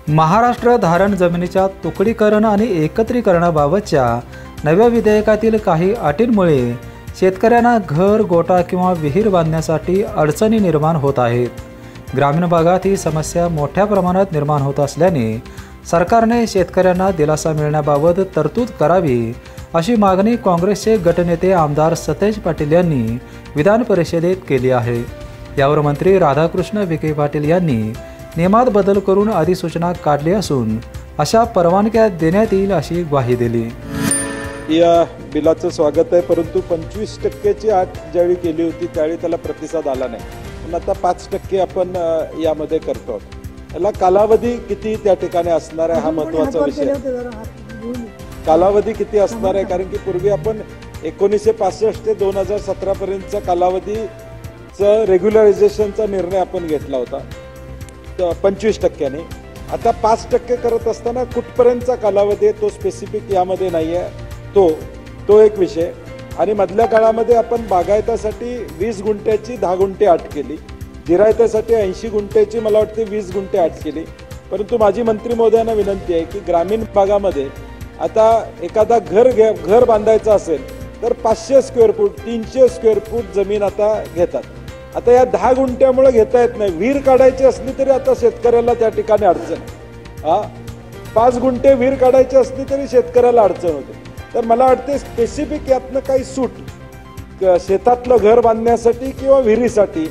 महाराष्ट्र धारण जमिनीच्या तुकडीकरण आणि एकत्रीकरणाबाबतच्या नव्या विधेयकातील काही अटींमुळे शेतकऱ्यांना घर, गोटा किंवा विहीर बांधण्यासाठी अडचणी निर्माण होत आहेत। ग्रामीण भागात ही समस्या मोठ्या प्रमाणात निर्माण होत असल्याने सरकारने शेतकऱ्यांना दिलासा मिळण्याबाबत तरतूद करावी अशी मागणी काँग्रेसचे गटनेते आमदार सतेज पाटील यांनी विधान परिषदेत केली आहे। यावर मंत्री राधाकृष्ण विखे पाटील यांनी नियमात बदल करून अधिसूचना काढली असून अशा परवानग्या देण्यात येईल अशी ग्वाही दिली। या बिलाचं स्वागत आहे, परंतु 25% अट ज्यावेळी केली होती त्यावेळी त्याला प्रतिसाद आला नाही, पण आता 5% आपण यामध्ये करतो। याला कालावधी किती त्या ठिकाणी असणार आहे हा महत्त्वाचा विषय। कालावधी किती असणार आहे, कारण की पूर्वी आपण 1965 ते 2017 पर्यंतचा कालावधीचा रेग्युलरायझेशनचा निर्णय आपण घेतला होता 25%। आता 5% करत असताना कुठपर्यंतचा कालावधी आहे तो स्पेसिफिक यामध्ये नाही आहे, तो एक विषय। आणि मधल्या काळामध्ये आपण बागायतासाठी 20 गुंठ्याची 10 गुंठे अट केली, जिरायतासाठी 80 गुंठ्याची मला वाटते 20 गुंठे अट केली। परंतु माझी मंत्री महोदयांना विनंती आहे की ग्रामीण भागामध्ये आता एखादा घर बांधायचं असेल तर 500 स्क्वेअर फूट 300 स्क्वेअर फूट जमीन आता घेतात। आता या 10 गुंठ्यामुळे घेता येत नाही। विहीर काढायची असली तरी आता शेतकऱ्याला त्या ठिकाणी अडचण, 5 गुंठे विहीर काढायची असली तरी शेतकऱ्याला अडचण होते। तर मला वाटते स्पेसिफिक यातनं काही सूट शेतातलं घर बांधण्यासाठी किंवा विहिरीसाठी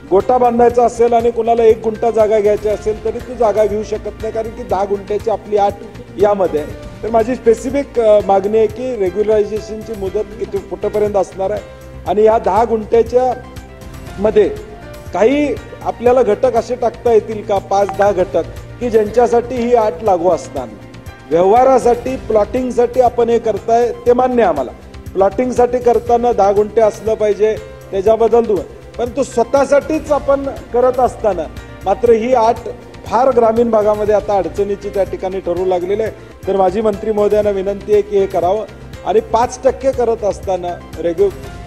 गोटा बांधायचा असेल आणि कुणाला 1 गुंठा जागा घ्यायची असेल तरी तू जागा घेऊ शकत नाही, कारण की 10 गुंठ्याची आपली अट यामध्ये आहे। तर माझी स्पेसिफिक मागणी आहे की रेग्युलरायझेशनची मुदत किती कुठपर्यंत असणार आहे आणि या 10 गुंठ्याच्या मध्ये काही आपल्याला घटक असे टाकता येतील का, 5-10 घटक की ज्यांच्यासाठी ही अट लागू असणार। व्यवहारासाठी प्लॉटिंगसाठी आपण हे करताय ते मान्य आहे आम्हाला, प्लॉटिंगसाठी करताना 10 गुंठे असलं पाहिजे त्याच्याबद्दल दूर, पण तो स्वतःसाठीच आपण करत असताना मात्र ही अट फार ग्रामीण भागामध्ये आता अडचणीची त्या ठिकाणी ठरू लागलेली आहे। तर माझी मंत्री महोदयांना विनंती आहे की हे करावं आणि 5% करत असताना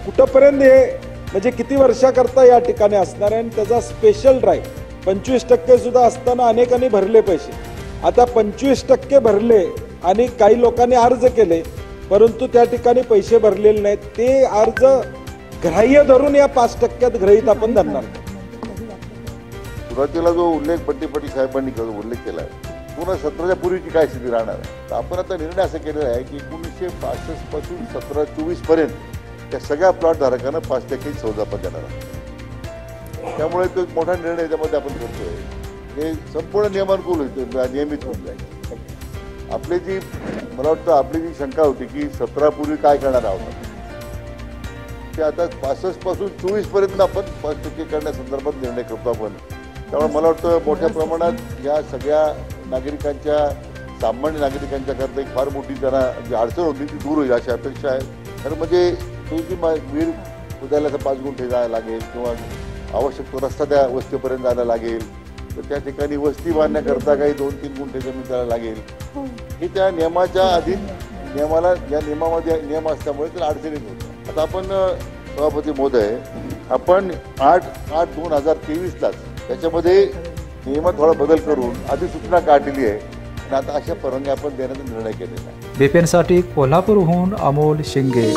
कुठंपर्यंत हे म्हणजे किती वर्षाकरता या ठिकाणी असणार आहे आणि त्याचा स्पेशल ड्राईव्ह 25% सुद्धा असताना अनेकांनी भरले पैसे। आता 25% भरले आणि काही लोकांनी अर्ज केले परंतु त्या ठिकाणी पैसे भरलेले नाहीत, ते अर्ज ग्राह्य धरून या 5% गृहीत आपण धरणार। सुरुवातीला जो उल्लेख बंटी पाटील साहेबांनी उल्लेख केला आहे पुन्हा 17च्या पूर्वीची काय स्थिती राहणार आहे, तर आपण आता निर्णय असा केलेला आहे की 1965 पासून 17-24 पर्यंत त्या सगळ्या प्लॉट धारकांना 5% सवलत आपण देणार आहोत। त्यामुळे तो मोठा निर्णय त्यामध्ये आपण करतोय, हे संपूर्ण नियमानुकूल होईल, नियमित होत जाईल। आपली जी मला वाटतं आपली जी शंका होती की 17 पूर्वी काय करणार आहोत ते आता 65 पासून 24 पर्यंत आपण 5% करण्यासंदर्भात निर्णय करतो आपण। त्यामुळे मला वाटतं मोठ्या प्रमाणात या सगळ्या नागरिकांच्या सामान्य नागरिकांच्या करता एक फार मोठी त्यांना जी अडचण होती ती दूर होईल अशी अपेक्षा आहे। तर म्हणजे तो जी विहीर उद्याला 5 गुंठे जायला लागेल किंवा आवश्यक तो रस्ता त्या वस्तीपर्यंत जायला लागेल, तर त्या ठिकाणी वस्ती बांधण्याकरता काही 2-3 गुंठे जमीन जायला लागेल, ही त्या नियमाच्या अधीन नियमाला या नियमामध्ये नियम असल्यामुळे त्याला अडचणीत होतं। आता आपण सभापती महोदय आपण 8/8/2023लाच त्याच्यामध्ये नियमात थोडा बदल करून अधिसूचना काढलेली आहे आणि आता अशा परवानग्या आपण देण्याचा निर्णय केलेला आहे। बीपीएनसाठी कोल्हापूरहून अमोल शिंगे।